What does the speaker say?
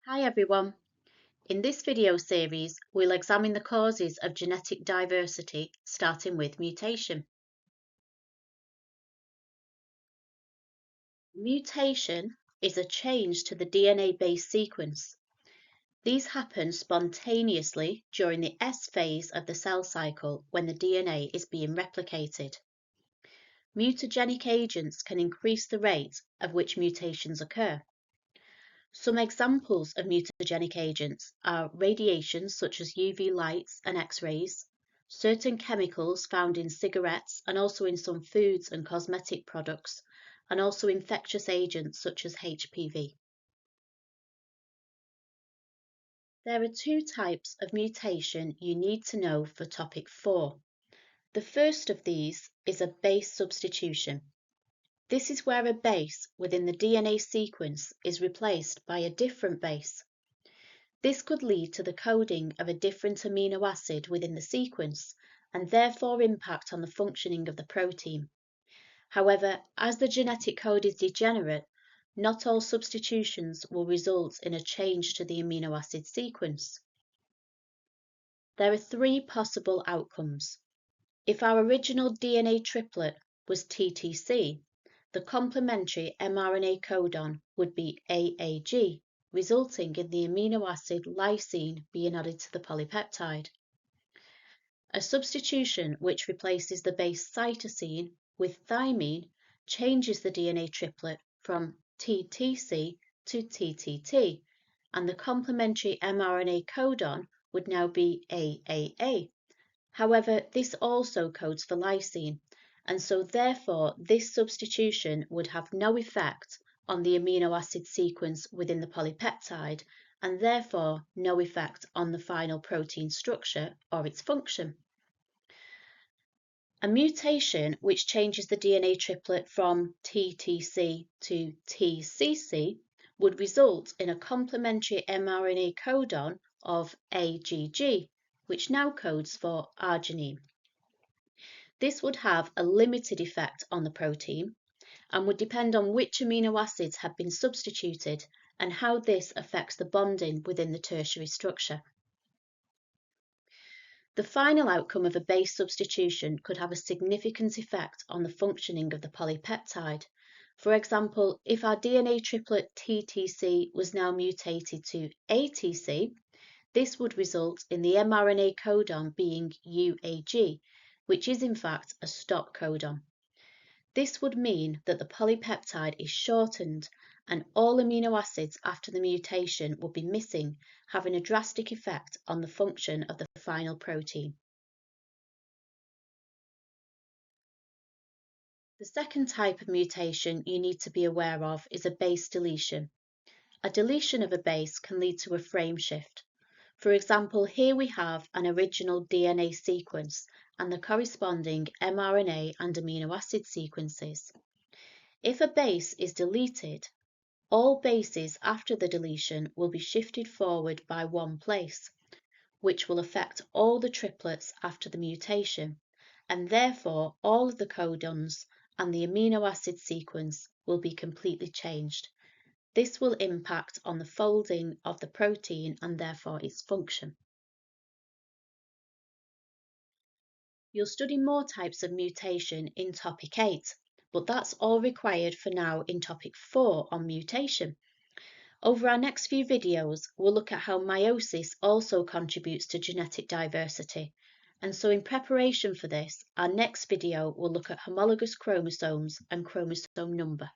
Hi everyone. In this video series, we'll examine the causes of genetic diversity, starting with mutation. Mutation is a change to the DNA-based sequence. These happen spontaneously during the S phase of the cell cycle when the DNA is being replicated. Mutagenic agents can increase the rate of which mutations occur. Some examples of mutagenic agents are radiation such as UV lights and X-rays, certain chemicals found in cigarettes and also in some foods and cosmetic products, and also infectious agents such as HPV. There are two types of mutation you need to know for topic 4. The first of these is a base substitution. This is where a base within the DNA sequence is replaced by a different base. This could lead to the coding of a different amino acid within the sequence and therefore impact on the functioning of the protein. However, as the genetic code is degenerate, not all substitutions will result in a change to the amino acid sequence. There are three possible outcomes. If our original DNA triplet was TTC, the complementary mRNA codon would be AAG, resulting in the amino acid lysine being added to the polypeptide. A substitution which replaces the base cytosine with thymine changes the DNA triplet from TTC to TTT, and the complementary mRNA codon would now be AAA. However, this also codes for lysine, and so therefore this substitution would have no effect on the amino acid sequence within the polypeptide, and therefore no effect on the final protein structure or its function. A mutation which changes the DNA triplet from TTC to TCC would result in a complementary mRNA codon of AGG, which now codes for arginine. This would have a limited effect on the protein and would depend on which amino acids have been substituted and how this affects the bonding within the tertiary structure. The final outcome of a base substitution could have a significant effect on the functioning of the polypeptide. For example, if our DNA triplet TTC was now mutated to ATC, this would result in the mRNA codon being UAG, which is in fact a stop codon. This would mean that the polypeptide is shortened and all amino acids after the mutation would be missing, having a drastic effect on the function of the final protein. The second type of mutation you need to be aware of is a base deletion. A deletion of a base can lead to a frameshift. For example, here we have an original DNA sequence and the corresponding mRNA and amino acid sequences. If a base is deleted, all bases after the deletion will be shifted forward by one place, which will affect all the triplets after the mutation, and therefore all of the codons and the amino acid sequence will be completely changed. This will impact on the folding of the protein and therefore its function. You'll study more types of mutation in topic 8, but that's all required for now in topic 4 on mutation. Over our next few videos, we'll look at how meiosis also contributes to genetic diversity. And so in preparation for this, our next video will look at homologous chromosomes and chromosome number.